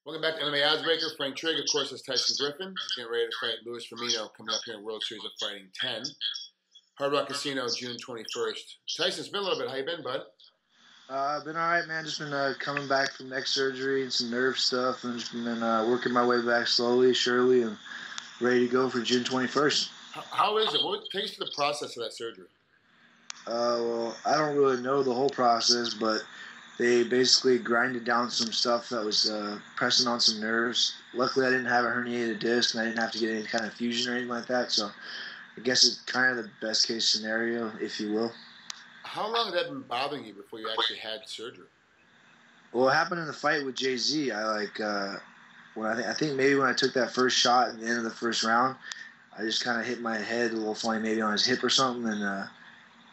Welcome back to MMA Oddsbreaker. Frank Trigg, of course, is Tyson Griffin. He's getting ready to fight Luiz Firmino coming up here in World Series of Fighting 10. Hard Rock Casino, June 21st. Tyson, it's been a little bit. How you been, bud? I've been all right, man. Just been coming back from neck surgery and some nerve stuff, and just been working my way back slowly, surely, and ready to go for June 21st. How is it? What takes you the process of that surgery? Well, I don't really know the whole process, but they basically grinded down some stuff that was pressing on some nerves. Luckily, I didn't have a herniated disc, and I didn't have to get any kind of fusion or anything like that, so I guess it's kind of the best case scenario, if you will. How long had that been bothering you before you actually had surgery? Well, it happened in the fight with Jay-Z. I think maybe when I took that first shot at the end of the first round, I just kind of hit my head a little funny, maybe on his hip or something, and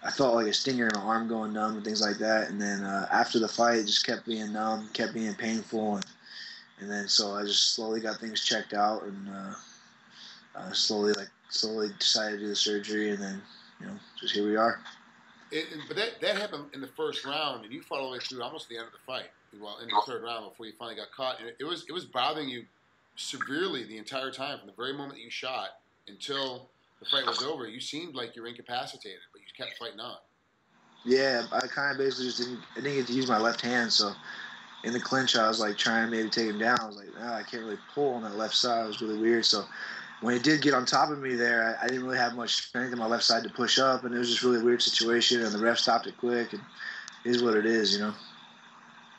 I felt like a stinger in my arm going numb and things like that. And then after the fight, it just kept being numb, kept being painful, and then so I just slowly got things checked out, and slowly decided to do the surgery, and then just here we are. But that happened in the first round, and you fought all the way through almost the end of the fight. Well, in the third round before you finally got caught, and it was bothering you severely the entire time from the very moment that you shot until the fight was over. You seemed like you were incapacitated, but you kept fighting on. Yeah, I kind of basically just didn't get to use my left hand, so in the clinch I was like trying to maybe take him down. I was like, I can't really pull on that left side. It was really weird. So when he did get on top of me there, I didn't really have much strength in my left side to push up, and it was just a really weird situation, and the ref stopped it quick, and it is what it is, All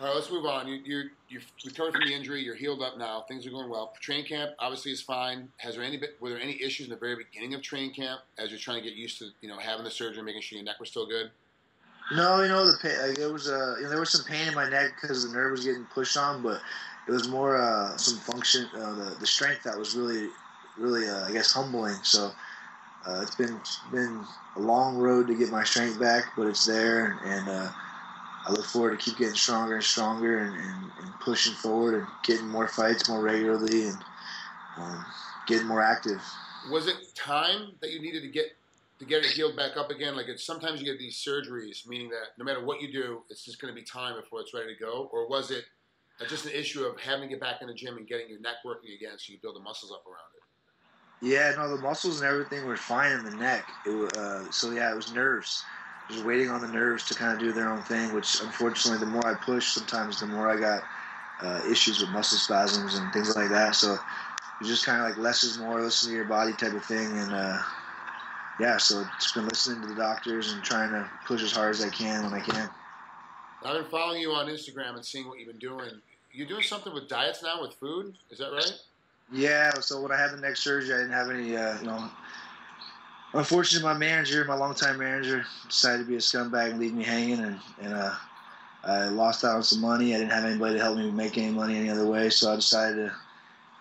right, let's move on. You've recovered from the injury. You're healed up now. Things are going well. Training camp obviously is fine. Were there any issues in the very beginning of training camp as you're trying to get used to having the surgery, making sure your neck was still good? No, the pain, it was there was some pain in my neck because the nerve was getting pushed on, but it was more some function, the strength that was really I guess humbling. So it's been a long road to get my strength back, but it's there, and I look forward to keep getting stronger and stronger, and pushing forward and getting more fights more regularly, and getting more active. Was it time that you needed to get it healed back up again? Like sometimes you get these surgeries, meaning that no matter what you do, it's just going to be time before it's ready to go? Or was it just an issue of having to get back in the gym and getting your neck working again so you build the muscles up around it? Yeah, no, the muscles and everything were fine in the neck. It was nerves. Just waiting on the nerves to kind of do their own thing, which unfortunately the more I push, sometimes the more I got issues with muscle spasms and things like that. So it's just kind of like less is more, listen to your body type of thing. And so just been listening to the doctors and trying to push as hard as I can when I can. I've been following you on Instagram and seeing what you've been doing. You're doing something with diets now, with food? Is that right? Yeah, so when I had the neck surgery, I didn't have any, unfortunately, my longtime manager, decided to be a scumbag and leave me hanging, and I lost out on some money. I didn't have anybody to help me make any money any other way, so I decided to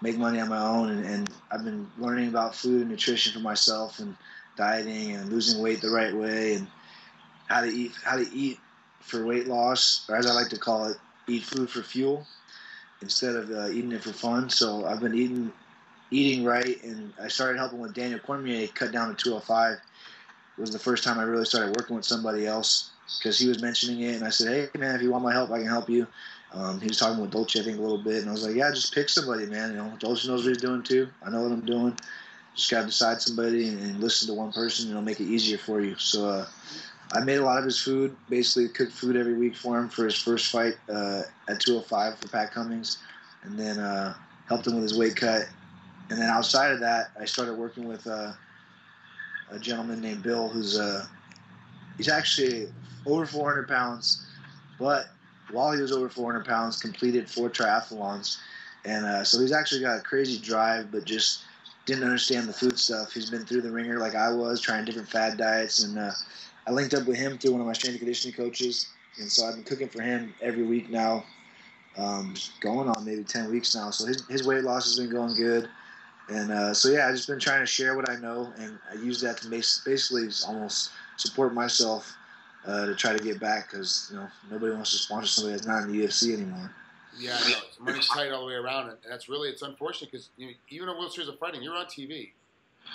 make money on my own, and I've been learning about food and nutrition for myself, and dieting and losing weight the right way, and how to eat for weight loss, or as I like to call it, eat food for fuel instead of eating it for fun. So I've been eating right, and I started helping with Daniel Cormier cut down to 205. It was the first time I really started working with somebody else because he was mentioning it, and I said, hey, man, if you want my help, I can help you. He was talking with Dolce, I think, a little bit, and I was like, yeah, just pick somebody, man. Dolce knows what he's doing too. I know what I'm doing. Just got to decide somebody and listen to one person, and it'll make it easier for you. So I made a lot of his food, basically cooked food every week for him for his first fight at 205 for Pat Cummings, and then helped him with his weight cut. And then outside of that, I started working with a gentleman named Bill, he's actually over 400 pounds, but while he was over 400 pounds, completed 4 triathlons. And so he's actually got a crazy drive, but just didn't understand the food stuff. He's been through the ringer like I was, trying different fad diets, and I linked up with him through one of my strength and conditioning coaches, and so I've been cooking for him every week now, going on maybe 10 weeks now. So his weight loss has been going good, and I've just been trying to share what I know, and I use that to basically almost support myself to try to get back, because nobody wants to sponsor somebody that's not in the UFC anymore. Yeah, I know. Money's tight all the way around, and it's unfortunate because even on World Series of Fighting, you're on TV,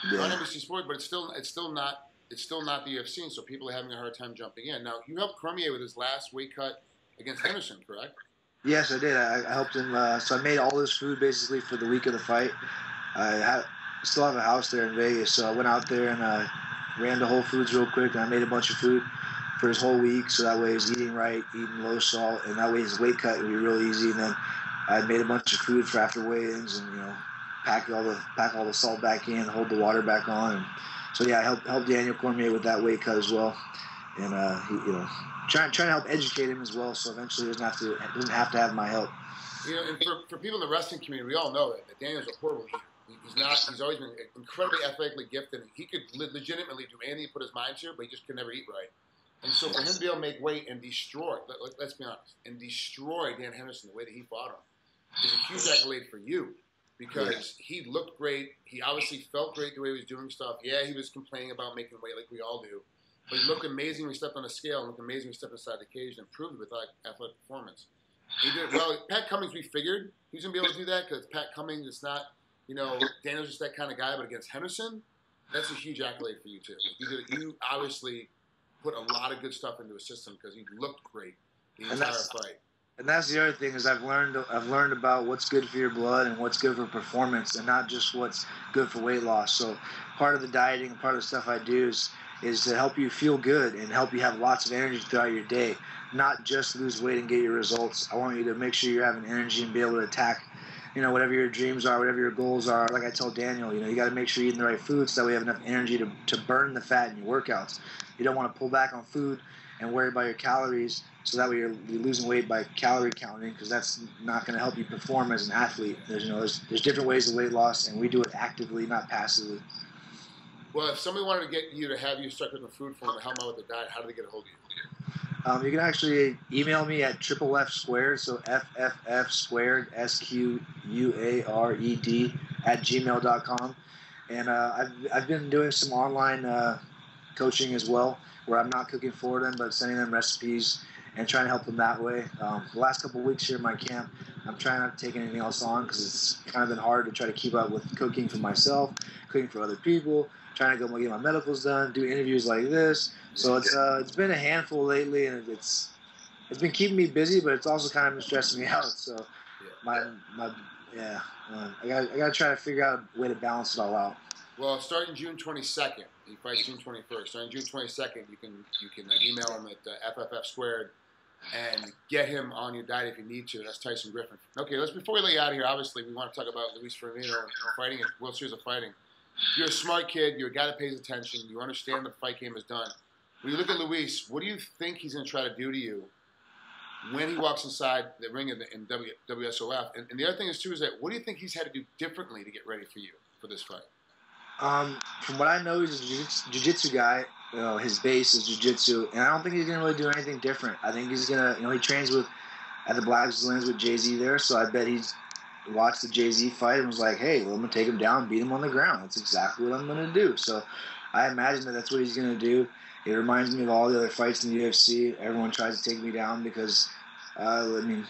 you're on NBC Sports, but it's still not the UFC, and so people are having a hard time jumping in. Now, you helped Cormier with his last weight cut against Henderson, correct? Yes, I did. I helped him. So I made all his food basically for the week of the fight. Still have a house there in Vegas, so I went out there and ran to Whole Foods real quick, and I made a bunch of food for his whole week. So that way he's eating right, eating low salt, and that way his weight cut would be real easy. And then I made a bunch of food for after weigh-ins, and pack all the salt back in, hold the water back on. And so yeah, I helped Daniel Cormier with that weight cut as well, and trying to help educate him as well, so eventually he doesn't have to have my help. And for people in the wrestling community, we all know that Daniel's a horrible eater. He's always been incredibly athletically gifted. He could legitimately do anything he put his mind to, but he just could never eat right. And so for him to be able to make weight and destroy, let's be honest, and destroy Dan Henderson the way that he fought him is a huge accolade for you, because he looked great. He obviously felt great the way he was doing stuff. Yeah, he was complaining about making weight like we all do. But he looked amazing when he stepped on the scale, and looked amazing when he stepped inside the cage, and improved with athletic performance. He did well. Pat Cummings, we figured he was going to be able to do that because Pat Cummings is not, Daniel's just that kind of guy. But against Henderson, that's a huge accolade for you, too. You obviously put a lot of good stuff into his system because he looked great the entire fight. And that's the other thing is I've learned about what's good for your blood and what's good for performance, and not just what's good for weight loss. So part of the dieting, part of the stuff I do is to help you feel good and help you have lots of energy throughout your day, not just lose weight and get your results. I want you to make sure you're having energy and be able to attack, whatever your dreams are, whatever your goals are. Like I told Daniel, you got to make sure you're eating the right food so that we have enough energy to burn the fat in your workouts. You don't want to pull back on food and worry about your calories, so that way you're losing weight by calorie counting, because that's not going to help you perform as an athlete. There's different ways of weight loss, and we do it actively, not passively. Well, if somebody wanted to get you to have you start cooking food for them to help them out with their diet, how do they get a hold of you? You can actually email me at FFF squared, so FFF squared, SQUARED @gmail.com. And I've been doing some online coaching as well, where I'm not cooking for them, but sending them recipes and trying to help them that way. The last couple of weeks here in my camp, I'm trying not to take anything else on because it's kind of been hard to try to keep up with cooking for myself, cooking for other people, trying to go get my medicals done, do interviews like this. So it's been a handful lately, and it's been keeping me busy, but it's also kind of been stressing me out. So I gotta try to figure out a way to balance it all out. Well, starting June 22nd, he fights June 21st. Starting June 22nd, you can email him at FFF squared and get him on your diet if you need to. That's Tyson Griffin. Okay, before we let you out of here, obviously we want to talk about Luiz Firmino and fighting at World Series of Fighting. You're a smart kid. You're a guy that pays attention. You understand the fight game is done. When you look at Luiz, what do you think he's going to try to do to you when he walks inside the ring in WSOF? And the other thing is that what do you think he's had to do differently to get ready for you for this fight? From what I know, he's a jiu-jitsu guy. His base is jiu-jitsu, and I don't think he's going to really do anything different. I think he's going to, he trains at the Blacklands with Jay-Z there, so I bet he's watched the Jay-Z fight and was like, hey, well, I'm going to take him down, beat him on the ground. That's exactly what I'm going to do. So I imagine that's what he's going to do. It reminds me of all the other fights in the UFC. Everyone tries to take me down because, I'm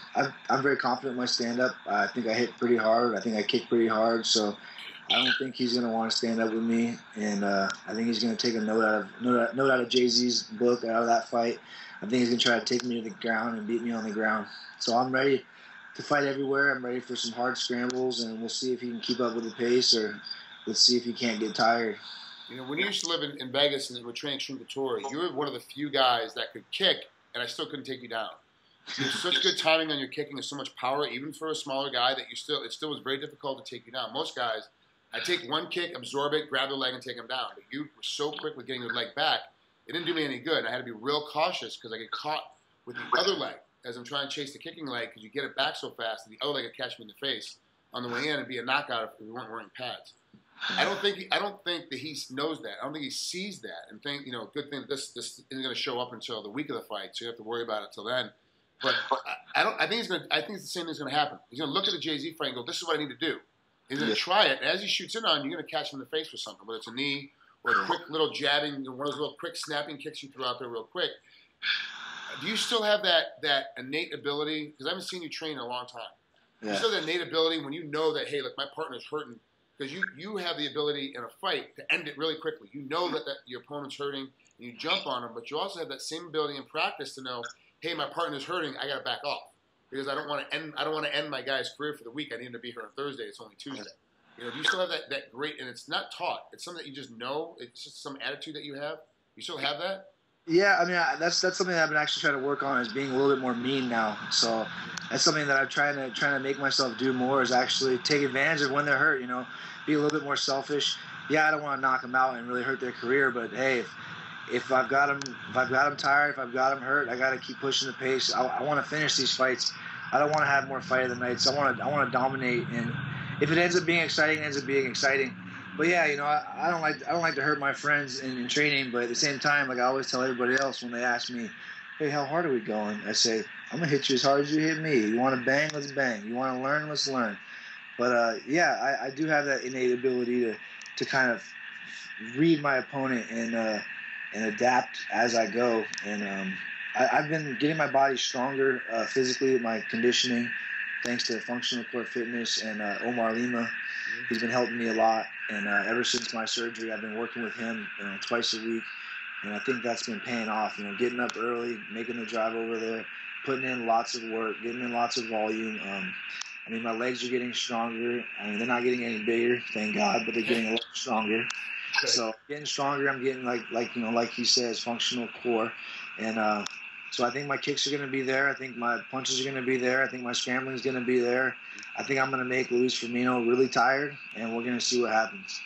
very confident in my stand-up. I think I hit pretty hard. I think I kick pretty hard, so I don't think he's going to want to stand up with me, and I think he's going to take a note out of Jay-Z's book, out of that fight. I think he's going to try to take me to the ground and beat me on the ground. So I'm ready to fight everywhere. I'm ready for some hard scrambles, and we'll see if he can keep up with the pace, or let's see if he can't get tired. When you used to live in Vegas and were training Extreme Couture, you were one of the few guys that could kick, and I still couldn't take you down. You have such good timing on your kicking and so much power, even for a smaller guy, that it still was very difficult to take you down. Most guys, I take one kick, absorb it, grab the leg, and take him down. But you were so quick with getting your leg back, it didn't do me any good. I had to be real cautious because I get caught with the other leg as I'm trying to chase the kicking leg, because you get it back so fast, and the other leg would catch me in the face on the way in and be a knockout if we weren't wearing pads. I don't think that he knows that. I don't think he sees that and think, good thing this isn't going to show up until the week of the fight, so you have to worry about it till then. But I think it's the same thing's going to happen. He's going to look at the Jay-Z fight and go, this is what I need to do. He's going to try it. And as he shoots in on you, you're going to catch him in the face with something, whether it's a knee or a quick little jabbing, one of those little quick snapping kicks you throw out there real quick. Do you still have that innate ability? Because I haven't seen you train in a long time. Yeah. You still have that innate ability when you know that, hey, look, my partner's hurting. Because you have the ability in a fight to end it really quickly. You know that your opponent's hurting, and you jump on him, but you also have that same ability in practice to know, hey, my partner's hurting, I got to back off. because I don't want to end my guy's career for the week. I need him to be here on Thursday. It's only Tuesday. You know, do you still have that great? And it's not taught. It's something that you just know. It's just some attitude that you have. You still have that? Yeah, I mean, that's something that I've been actually trying to work on, is being a little bit more mean now. So that's something that I'm trying to make myself do more, is actually take advantage of when they're hurt. You know, be a little bit more selfish. Yeah, I don't want to knock them out and really hurt their career, but hey, if I've got them tired, if I've got them hurt, I got to keep pushing the pace. I want to finish these fights. I don't want to have more fight of the nights. I want to dominate, and if it ends up being exciting, it ends up being exciting. But yeah, you know, I don't like to hurt my friends in training, but at the same time, like I always tell everybody else when they ask me, hey, how hard are we going? I say, I'm gonna hit you as hard as you hit me. You want to bang? Let's bang. You want to learn? Let's learn. But yeah, I do have that innate ability to kind of read my opponent and adapt as I go. And I've been getting my body stronger physically with my conditioning, thanks to Functional Core Fitness and Omar Lima. He's been helping me a lot, and ever since my surgery, I've been working with him twice a week, and I think that's been paying off. You know, getting up early, making the drive over there, putting in lots of work, getting in lots of volume. I mean, my legs are getting stronger. I mean, they're not getting any bigger, thank God, but they're getting a lot stronger. Okay. So getting stronger, I'm getting like he says, functional core, and so I think my kicks are going to be there. I think my punches are going to be there. I think my scrambling is going to be there. I think I'm going to make Luiz Firmino really tired, and we're going to see what happens.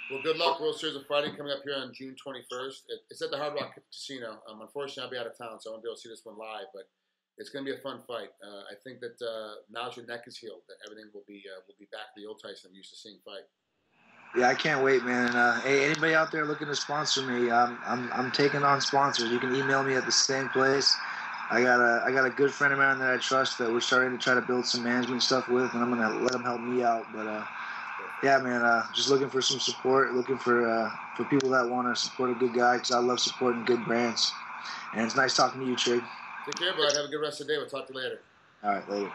Well, good luck. World Series of Fighting coming up here on June 21st. It's at the Hard Rock Casino. Unfortunately, I'll be out of town, so I won't be able to see this one live, but it's going to be a fun fight. I think that now your neck is healed, that everything will be back to the old Tyson I'm used to seeing fight. Yeah, I can't wait, man. And hey, anybody out there looking to sponsor me, I'm taking on sponsors. You can email me at the same place. I got a good friend of mine that I trust that we're starting to try to build some management stuff with, and I'm gonna let him help me out. But yeah, man, just looking for some support, looking for people that want to support a good guy, because I love supporting good brands. And it's nice talking to you, Trigg. Take care, bud. Have a good rest of the day. We'll talk to you later. All right, later.